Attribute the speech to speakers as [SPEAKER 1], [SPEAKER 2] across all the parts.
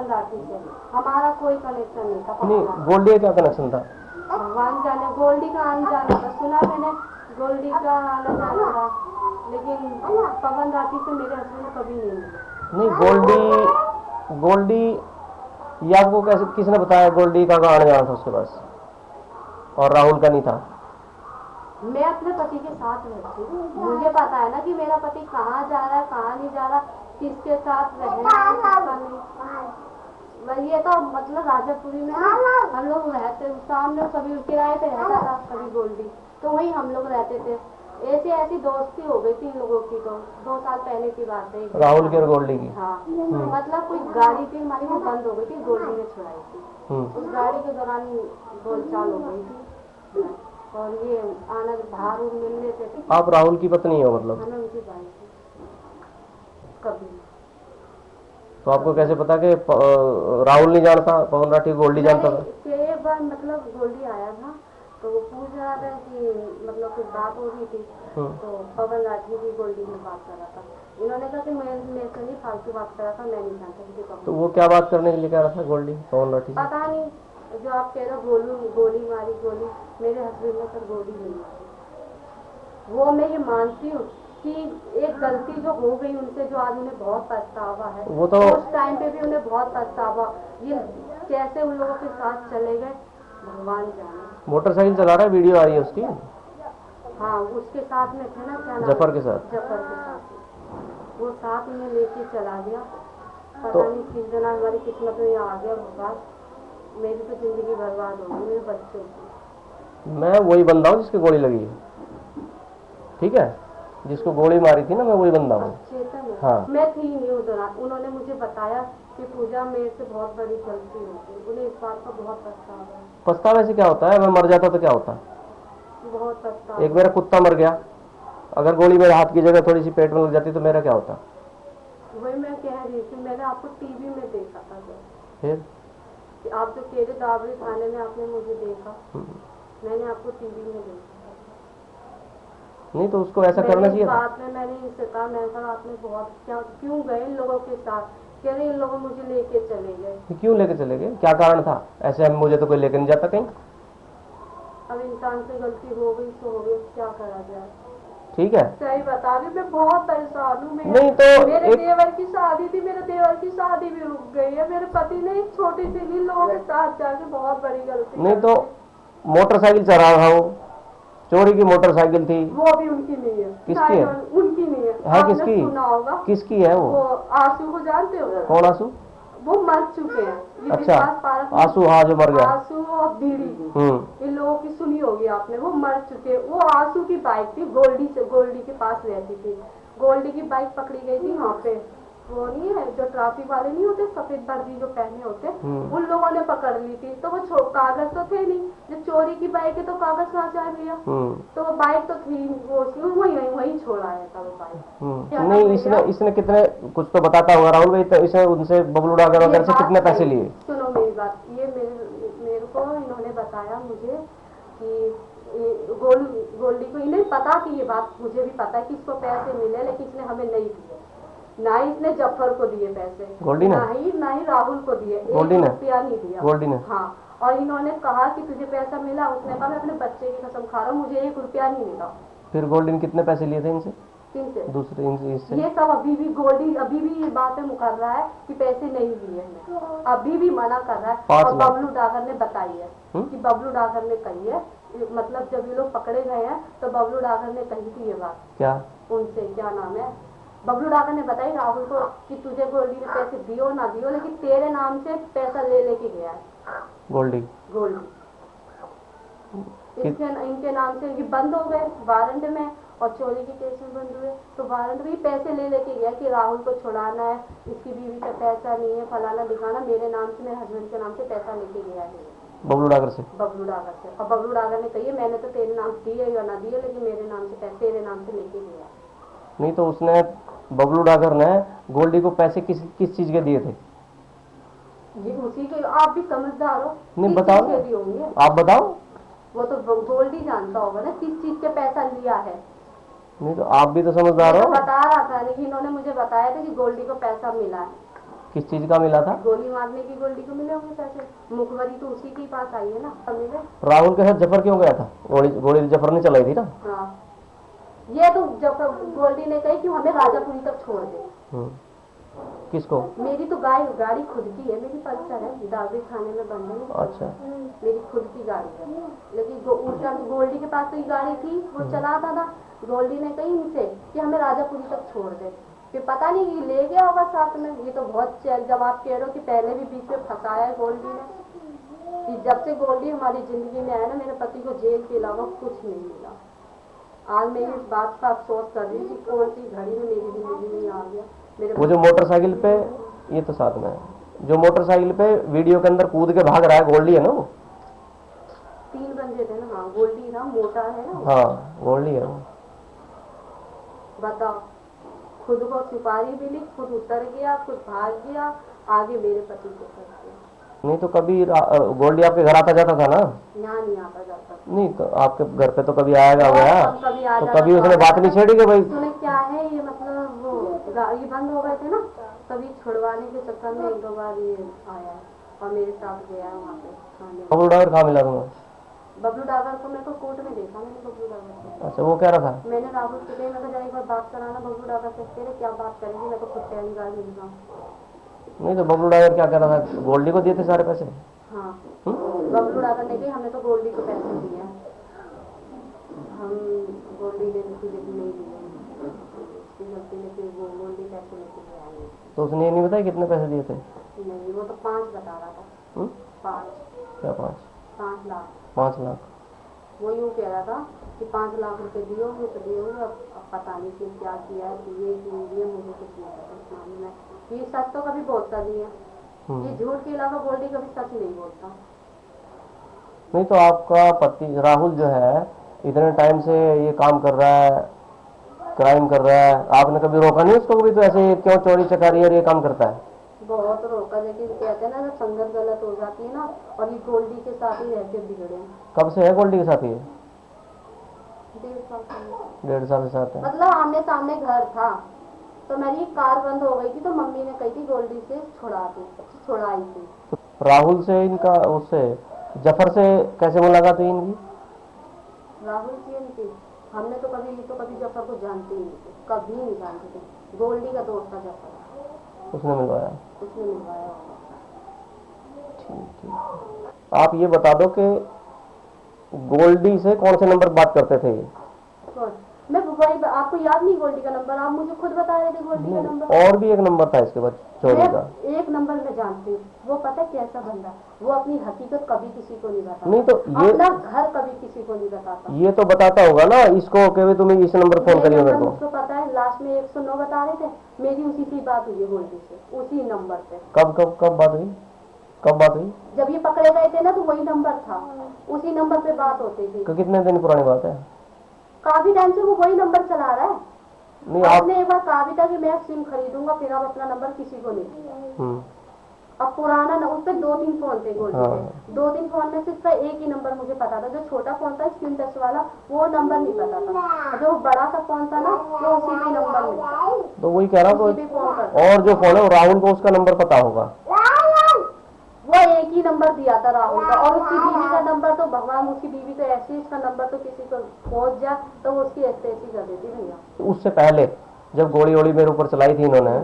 [SPEAKER 1] पवन राठी से हमारा कोई कनेक्शन नहीं था।
[SPEAKER 2] नहीं, गोल्डी का क्या कनेक्शन था?
[SPEAKER 1] भगवान जाने, गोल्डी का आना जाना था, सुना मैंने गोल्डी का आना जाना था, लेकिन पवन राठी से मेरे हस्बैंड कभी नहीं मिले।
[SPEAKER 2] नहीं, गोल्डी ये आपको कैसे, किसने बताया गोल्डी का आने जाना था उसके पास और राहुल का नहीं था?
[SPEAKER 1] मैं अपने पति के साथ रहती हूँ, मुझे पता है ना कि मेरा पति कहाँ जा रहा है, कहाँ नहीं जा रहा, किसके साथ रहना है, किसका नहीं। ये तो मतलब राजापुरी में हम लोग रहते, सामने कभी किराए पे रहता था, कभी गोल्डी, तो वहीं हम लोग रहते थे। ऐसी दोस्ती हो गई 3 लोगों की, तो 2 साल पहले की बात है।
[SPEAKER 2] राहुल की और गोल्डी की?
[SPEAKER 1] हाँ, मतलब कोई गाड़ी थी हमारी, वो बंद हो गई थी, गोल्डी ने छुड़ाई थी। उस गाड़ी के दौरान बोलचाल हो गई थी, और ये आना बाहर मिलने से।
[SPEAKER 2] आप राहुल की पत्नी हो मतलब?
[SPEAKER 1] हमें उनकी बाई थी कभी।
[SPEAKER 2] तो आपको कैसे पता कि राहुल नहीं जानता, पवन राठी गोल्डी जानता था?
[SPEAKER 1] एक बार मतलब गोल्डी आया था, तो वो पूछ रहा था कि मतलब कुछ बात हो रही थी, तो पवन राठी भी गोल्डी में बात कर रहा था। इन्होंने कहा कि मैं मेरे से नहीं फालतू बात कर रहा था, मैं नहीं जानता किसी को।
[SPEAKER 2] तो वो क्या बात करने के लिए कह रहा था गोल्डी पवन राठी?
[SPEAKER 1] पता नहीं, जो आप कह रहे हो गोली मारी, गोली मेरे हस्बैंड ने सर गोली नहीं मारी। वो मैं ये मानती हूँ कि एक गलती जो हो गई उनसे, जो आज उन्हें बहुत पछतावा है,
[SPEAKER 2] वो तो
[SPEAKER 1] उस टाइम पे भी उन्हें बहुत पछतावा, ये कैसे उन लोगों के साथ चले गए भगवान जाने।
[SPEAKER 2] मोटरसाइकिल चला रहा है, वीडियो आ रही है उसकी।
[SPEAKER 1] हाँ, उसके साथ में थे ना, क्या नाम,
[SPEAKER 2] जफर के साथ।
[SPEAKER 1] जफर के साथ वो साथ में लेके चला गया। पता
[SPEAKER 2] तो
[SPEAKER 1] नहीं किस दिन हमारी किस्मत में आ गया भगवान। मेरी तो जिंदगी बर्बाद हो गई, मेरे बच्चों की।
[SPEAKER 2] मैं वही बंदा हूँ जिसकी गोली लगी है, ठीक है? जिसको गोली मारी थी ना, मैं वही बंदा हूँ।
[SPEAKER 1] हाँ, मैं थी नहीं उस दौरान। उन्होंने मुझे बताया कि पूजा मेरे से बहुत बड़ी गलती हो गई, उन्हें इस बात का बहुत पछतावा है।
[SPEAKER 2] पछतावे से क्या होता है? मैं मर जाता तो क्या होता?
[SPEAKER 1] बहुत पछतावा।
[SPEAKER 2] एक मेरा कुत्ता मर गया, अगर गोली मेरे हाथ की जगह थोड़ी सी पेट में लग जाती तो मेरा क्या होता?
[SPEAKER 1] वही मैं कह रही थी, मैंने आपको टीवी में देखा था जब,
[SPEAKER 2] फिर
[SPEAKER 1] आप जो कह रहे दाबरी थाने में आपने मुझे देखा, मैंने आपको टीवी में देखा।
[SPEAKER 2] नहीं तो उसको ऐसा करना चाहिए था।
[SPEAKER 1] बात में मैंने इनसे कहा, मैं कहा आपने बहुत क्यों गए इन लोगों के साथ? कह रहे इन लोगों मुझे लेके चले गए।
[SPEAKER 2] क्यों लेके चले गए? क्या कारण था? ऐसे मुझे तो कोई लेकर नहीं जाता कहीं।
[SPEAKER 1] अब इंसान से गलती हो गई तो हो गई, क्या करा जाए।
[SPEAKER 2] ठीक है,
[SPEAKER 1] सही बता रही, मैं बहुत परेशान हूँ।
[SPEAKER 2] नहीं तो
[SPEAKER 1] मेरे देवर की शादी थी, मेरे देवर की शादी भी रुक गई है। मेरे पति ने एक छोटी सी इन लोगों के साथ जाके बहुत बड़ी गलती।
[SPEAKER 2] नहीं तो मोटरसाइकिल चला रहा हो, चोरी की मोटरसाइकिल थी,
[SPEAKER 1] वो भी उनकी नहीं है।
[SPEAKER 2] किसकी है?
[SPEAKER 1] उनकी नहीं है।
[SPEAKER 2] है
[SPEAKER 1] किसकी? सुना होगा।
[SPEAKER 2] किसकी है वो?
[SPEAKER 1] आंसू को जानते हो?
[SPEAKER 2] कौन आंसू?
[SPEAKER 1] वो मर चुके हैं।
[SPEAKER 2] अच्छा, आंसू, हाँ, जो मर गया।
[SPEAKER 1] आंसू और बीड़ी, इन लोगों की सुनी होगी आपने। वो मर चुके। वो आंसू की बाइक थी, गोल्डी के पास रहती थी। गोल्डी की बाइक पकड़ी गई थी वहाँ पे। वो नहीं है जो ट्रैफिक वाले नहीं होते, सफेद वर्दी जो पहने होते, उन लोगों ने पकड़ ली थी। तो वो कागज तो थे नहीं, जब चोरी की बाइक है तो कागज कहाँ से भैया? तो वो बाइक तो थी, वो वहीं छोड़ा है था वो बाइक।
[SPEAKER 2] नहीं, इसने कितने, कुछ तो बताता होगा राहुल भाई, तो इसने उनसे बबलू डागर वगैरह से कितने पैसे लिए?
[SPEAKER 1] सुनो मेरी बात, ये मेरे को इन्होंने बताया मुझे कि गोल्डी को, इन्हें पता कि ये बात मुझे भी पता है कि इसको पैसे मिले, लेकिन इसने हमें नहीं दिए। ना ही इसने जफर को दिए पैसे,
[SPEAKER 2] गोल्डी ने,
[SPEAKER 1] ना ही राहुल को दिए।
[SPEAKER 2] गोल्डी ने
[SPEAKER 1] रुपया नहीं दिया
[SPEAKER 2] गोल्डी ने।
[SPEAKER 1] हाँ, और इन्होंने कहा कि तुझे पैसा मिला, उसने कहा मैं अपने बच्चे की कसम खा रहा हूँ, मुझे 1 रुपया नहीं मिला।
[SPEAKER 2] फिर गोल्डी ने कितने पैसे लिए थे इनसे?
[SPEAKER 1] किनसे?
[SPEAKER 2] दूसरे इनसे।
[SPEAKER 1] ये सब अभी भी गोल्डी अभी भी ये बातें मुकर रहा है कि पैसे नहीं दिए हैं, अभी भी मना कर रहा है। और बबलू डागर ने बताई है कि बबलू डागर ने कही है, मतलब जब ये लोग पकड़े गए हैं तो बबलू डागर ने कही थी ये बात।
[SPEAKER 2] क्या
[SPEAKER 1] उनसे, क्या नाम है, बबलू डागर ने बताई राहुल को कि तुझे गोल्डी ने पैसे दियो ना दियो, लेकिन तेरे नाम से पैसा ले लेके गया है गोल्डी। इनके नाम से ये बंद हो गए वारंट में, और चोरी के केस में बंद हुए। तो वारंट भी पैसे ले लेके गया कि राहुल को छुड़ाना है, इसकी बीवी का पैसा नहीं है, फलाना दिखाना, मेरे नाम से, मेरे हस्बैंड के नाम से पैसा लेके गया है
[SPEAKER 2] बबलू डागर से।
[SPEAKER 1] और बबलू डागर ने कही मैंने तो तेरे नाम दिए या ना दिए, लेकिन मेरे नाम से पैसे तेरे नाम से लेके गया।
[SPEAKER 2] नहीं तो उसने, बबलू डागर ने गोल्डी को पैसे किस चीज के दिए थे?
[SPEAKER 1] ये उसी के, आप भी समझदार हो।
[SPEAKER 2] नहीं बताओ, आप बताओ।
[SPEAKER 1] वो तो गोल्डी जानता होगा ना किस चीज के पैसा लिया है।
[SPEAKER 2] नहीं तो आप भी तो समझदार हो।
[SPEAKER 1] बता रहा था, लेकिन इन्होंने मुझे बताया था कि गोल्डी को पैसा मिला है।
[SPEAKER 2] किस चीज का मिला था?
[SPEAKER 1] गोली मारने की गोल्डी को मिले होंगे पैसे। मुखबरी तो उसी के पास आई है ना, सब मिले।
[SPEAKER 2] राहुल के साथ जफर क्यों गया था? गोली गोली जफर ने चलाई थी ना।
[SPEAKER 1] हाँ, ये तो जब गोल्डी ने कही कि हमें राजापुरी तक छोड़ दे।
[SPEAKER 2] किसको?
[SPEAKER 1] मेरी तो गाड़ी खुद की है, मेरी पल्सर है, दादरी थाने में बंद है।
[SPEAKER 2] अच्छा।
[SPEAKER 1] मेरी खुद की गाड़ी है, लेकिन उल्टा गोल्डी के पास तो ये गाड़ी थी, वो चलाता था। गोल्डी ने कही इनसे कि हमें राजापुरी तक छोड़ दे, फिर पता नहीं कि ले गया होगा साथ में। ये तो बहुत जब आप कह रहे हो कि पहले भी बीच में फंसाया है गोल्डी ने, कि जब से गोल्डी हमारी जिंदगी में आया ना, मेरे पति को जेल के अलावा कुछ नहीं मिला। आज मैं इस बात का अफसोस कर रही हूँ कि कौन सी घड़ी में मेरी जिंदगी में आ गया।
[SPEAKER 2] वो जो मोटरसाइकिल पे, ये तो साथ में है, जो मोटरसाइकिल पे वीडियो के अंदर कूद के भाग रहा है, गोल्डी है ना वो?
[SPEAKER 1] 3 बंदे थे ना। हाँ, गोल्डी ना, मोटा है ना।
[SPEAKER 2] हाँ, गोल्डी है वो।
[SPEAKER 1] बताओ, खुद को सुपारी मिली, खुद उतर गया, खुद भाग गया, आगे मेरे पति को कर दिया।
[SPEAKER 2] नहीं तो कभी गोल्डी आपके घर आता जाता था ना?
[SPEAKER 1] यहाँ नहीं आता जाता।
[SPEAKER 2] नहीं तो आपके घर पे तो कभी आएगा गया?
[SPEAKER 1] कभी आ
[SPEAKER 2] तो
[SPEAKER 1] जाता
[SPEAKER 2] कभी उसने बात नहीं छेड़ी कि भाई
[SPEAKER 1] तूने क्या है ये, मतलब वो गाड़ी बंद हो गए थे ना, तभी छुड़वाने के चक्कर में 1-2 बार ये आया और मेरे साथ गया वहाँ पे थाने।
[SPEAKER 2] बबलू ड्राइवर कहाँ मिला तुम्हें?
[SPEAKER 1] बबलू डागर को मेरे को कोर्ट में देखा मैंने, बबलू डागर को।
[SPEAKER 2] अच्छा, वो कह रहा था?
[SPEAKER 1] मैंने राहुल से कही, मैं जरा एक बार बात कराना बबलू डागर से। तेरे क्या बात करेंगे, मैं तो खुद पहली बार मिल रहा हूँ।
[SPEAKER 2] नहीं तो बबलू ड्राइवर क्या कह रहा था? गोल्डी को दिए थे सारे पैसे?
[SPEAKER 1] हाँ, बबलू डागर ने कही हमने तो गोल्डी को पैसे दिए, हम गोल्डी ने नहीं दिए, उसकी गलती ने, फिर वो गोल्डी पैसे लेके गया।
[SPEAKER 2] तो उसने ये नहीं बताया कितने पैसे दिए थे?
[SPEAKER 1] नहीं, वो तो 5 बता रहा था। 5?
[SPEAKER 2] क्या 5?
[SPEAKER 1] 5 लाख।
[SPEAKER 2] 5 लाख?
[SPEAKER 1] वो यूँ कह रहा था कि 5 लाख रुपए दिए होंगे तो दिए होंगे, अब पता नहीं कि क्या किया है, दिए कि नहीं दिए, मुझे कुछ नहीं पता इस मामले में। ये सच तो कभी बोलता नहीं है, ये झूठ के अलावा गोल्डी कभी सच नहीं बोलता।
[SPEAKER 2] नहीं तो आपका पति राहुल जो है इतने टाइम से ये काम कर रहा है, क्राइम कर रहा है, आपने कभी रोका नहीं उसको? कभी तो ऐसे क्यों चोरी चकारी और ये काम करता है?
[SPEAKER 1] बहुत रोका, लेकिन कहते हैं ना जब संगत गलत हो जाती है ना, और ये गोल्डी के साथ ही रहते बिगड़े।
[SPEAKER 2] कब से है गोल्डी के साथ ये?
[SPEAKER 1] 1.5 साल से।
[SPEAKER 2] 1.5 साल से साथ है?
[SPEAKER 1] मतलब आमने सामने घर था, तो मेरी कार बंद हो गई थी, तो मम्मी ने कही थी गोल्डी से छुड़ाई थी।
[SPEAKER 2] तो राहुल से इनका, उससे जफर से कैसे मुलाकात हुई इनकी?
[SPEAKER 1] राहुल की इनकी, हमने तो कभी जफर को जानते ही नहीं थे, कभी नहीं जानते थे। गोल्डी का दोस्त था जफर,
[SPEAKER 2] उसने मिलवाया?
[SPEAKER 1] उसने मिलवाया।
[SPEAKER 2] ठीक। आप ये बता दो कि गोल्डी से कौन से नंबर बात करते थे ये?
[SPEAKER 1] मैं वही, आपको याद नहीं गोल्डी का नंबर? आप मुझे खुद बता रहे थे गोल्डी का नंबर।
[SPEAKER 2] और भी एक नंबर था इसके बाद चोरी का?
[SPEAKER 1] एक नंबर मैं जानती हूँ, वो पता कैसा बंदा, वो अपनी हकीकत कभी किसी को नहीं बताता।
[SPEAKER 2] नहीं तो ये
[SPEAKER 1] अपना घर कभी किसी को नहीं बताता।
[SPEAKER 2] ये तो बताता होगा ना इसको कि तुम इस नंबर फोन करियो मेरे को।
[SPEAKER 1] उसको पता है, लास्ट में 109 बता रहे थे, मेरी उसी से बात हुई है गोल्डी से, उसी नंबर पे।
[SPEAKER 2] कब बात हुई? कब बात हुई?
[SPEAKER 1] जब ये पकड़े गए थे ना, तो वही नंबर था, उसी नंबर पे बात होती थी।
[SPEAKER 2] तो कितने दिन पुरानी बात है?
[SPEAKER 1] काफी टाइम से वो वही नंबर चला रहा है।
[SPEAKER 2] नहीं,
[SPEAKER 1] आपने एक बार कहा भी था कि मैं सिम खरीदूंगा, फिर आप अपना नंबर किसी को नहीं दिया। अब पुराना न, उस पे 2-3 फोन थे गोल्डी के। 2-3 फोन में से इसका एक ही नंबर मुझे पता था, जो छोटा फोन था स्क्रीन टच वाला, वो नंबर नहीं पता था। जो बड़ा सा फोन था ना, वो उसी पे नंबर मिलता।
[SPEAKER 2] तो वही कह रहा हूँ, और जो फोन है राहुल को उसका नंबर पता होगा।
[SPEAKER 1] वो एक ही नंबर दिया था राहुल का, और उसकी बीवी का नंबर तो भगवान, उसकी बीवी तो ऐसी, इसका नंबर तो किसी को पहुंच जाए तो वो उसकी ऐसी कर देती भैया।
[SPEAKER 2] उससे पहले जब गोली मेरे ऊपर चलाई थी इन्होंने,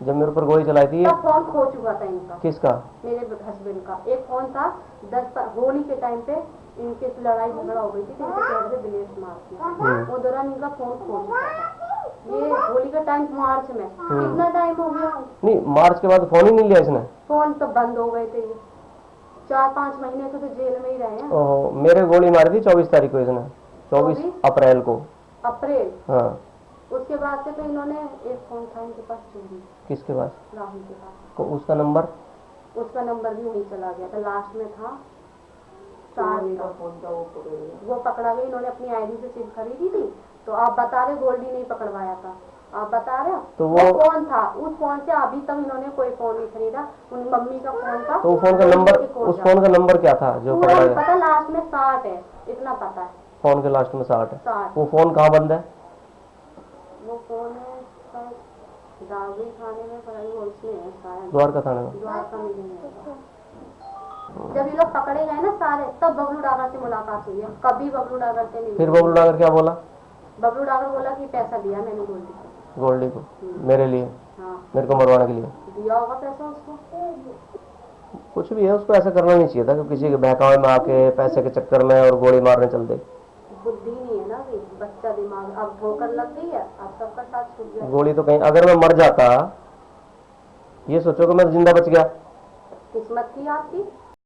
[SPEAKER 2] जब मेरे ऊपर गोली चलाई थी,
[SPEAKER 1] फोन खो चुका था इनका।
[SPEAKER 2] किसका?
[SPEAKER 1] मेरे हस्बैंड का। एक फोन था, 10 होली के टाइम पे इनके लड़ाई झगड़ा हो गई थी, तो इनके पैर में ब्लेड मार दिया, वो दौरान इनका फोन खो चुका था। ये होली का टाइम मार्च में, कितना टाइम हो गया?
[SPEAKER 2] नहीं, मार्च के बाद फोन ही नहीं लिया इसने।
[SPEAKER 1] फोन तो बंद हो गए थे, 4-5 महीने से तो जेल में ही रहे हैं।
[SPEAKER 2] ओहो, मेरे गोली मारी थी 24 तारीख को इसने, 24 अप्रैल को।
[SPEAKER 1] अप्रैल?
[SPEAKER 2] हाँ।
[SPEAKER 1] उसके बाद से तो इन्होंने, एक फोन था इनके पास चोरी।
[SPEAKER 2] किसके पास?
[SPEAKER 1] राहुल के पास।
[SPEAKER 2] को उसका नंबर
[SPEAKER 1] भी वहीं चला गया था, लास्ट में था 60 का फोन था, वो पकड़ा गया। इन्होंने अपनी आईडी से सिम खरीदी थी, तो आप बता रहे गोल्डी नहीं पकड़वाया था, आप बता रहे हो। तो वो फोन था, उस फोन से अभी तक इन्होंने कोई फोन नहीं खरीदा, उन मम्मी का फोन था।
[SPEAKER 2] तो फोन का नंबर, उस फोन का नंबर क्या था जो पकड़ा गया?
[SPEAKER 1] पता, लास्ट में 60 है, इतना पता है।
[SPEAKER 2] फोन के लास्ट में 60 है।
[SPEAKER 1] 60।
[SPEAKER 2] वो फोन कहाँ बंद है?
[SPEAKER 1] वो फोन है दारू खाने में पड़ा वो उसमें है शायद,
[SPEAKER 2] द्वारका थाने में।
[SPEAKER 1] द्वारका में नहीं है। जब ये लोग पकड़े गए ना सारे, तब बबलू डागर से मुलाकात हुई है, कभी बबलू डागर से नहीं
[SPEAKER 2] फिर
[SPEAKER 1] हुई।
[SPEAKER 2] बबलू डागर क्या बोला?
[SPEAKER 1] बबलू डागर बोला कि पैसा दिया मैंने गोल्डी को।
[SPEAKER 2] गोल्डी को मेरे लिए,
[SPEAKER 1] हाँ
[SPEAKER 2] मेरे को मरवाने के लिए
[SPEAKER 1] दिया होगा पैसा उसको।
[SPEAKER 2] कुछ भी है, उसको ऐसा करना नहीं चाहिए था कि किसी के बहकावे में आके पैसे के चक्कर में और गोली मारने चल दे।
[SPEAKER 1] बुद्धि नहीं है ना अभी, बच्चा दिमाग, अब ठोकर लग गई है, अब सबका साथ छूट गया।
[SPEAKER 2] गोली तो कहीं, अगर मैं मर जाता, ये सोचो कि मैं जिंदा बच गया,
[SPEAKER 1] किस्मत थी आपकी।